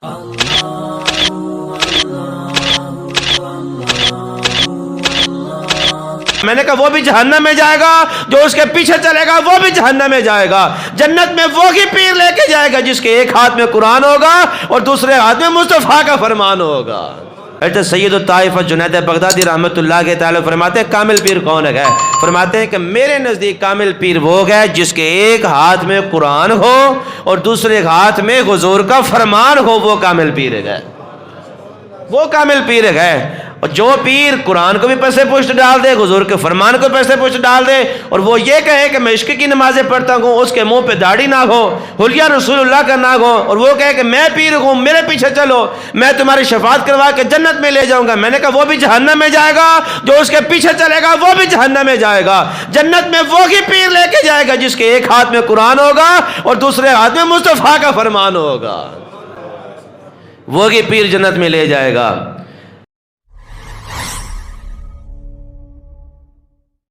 میں نے کہا وہ بھی جہنم میں جائے گا، جو اس کے پیچھے چلے گا وہ بھی جہنم میں جائے گا۔ جنت میں وہی پیر لے کے جائے گا جس کے ایک ہاتھ میں قرآن ہوگا اور دوسرے ہاتھ میں مصطفیٰ کا فرمان ہوگا۔ حضرت سید الطائفہ جنید بغدادی رحمۃ اللہ کے تعالی فرماتے ہیں کامل پیر کون ہے؟ فرماتے ہیں کہ میرے نزدیک کامل پیر وہ ہے جس کے ایک ہاتھ میں قرآن ہو اور دوسرے ہاتھ میں حضور کا فرمان ہو، وہ کامل پیر ہے، وہ کامل پیر ہے۔ اور جو پیر قرآن کو بھی پیسے پشت ڈال دے، حضور کے فرمان کو پیسے پشت ڈال دے، اور وہ یہ کہے کہ میں عشق کی نمازیں پڑھتا ہوں، اس کے منہ پہ داڑھی نہ ہو، حلیہ رسول اللہ کا نہ ہو، اور وہ کہے کہ میں پیر ہوں، میرے پیچھے چلو، میں تمہاری شفاعت کروا کے جنت میں لے جاؤں گا، میں نے کہا وہ بھی جہنم میں جائے گا، جو اس کے پیچھے چلے گا وہ بھی جہنم میں جائے گا۔ جنت میں وہی پیر لے کے جائے گا جس کے ایک ہاتھ میں قرآن ہوگا اور دوسرے ہاتھ میں مصطفیٰ کا فرمان ہوگا، وہی پیر جنت میں لے جائے گا۔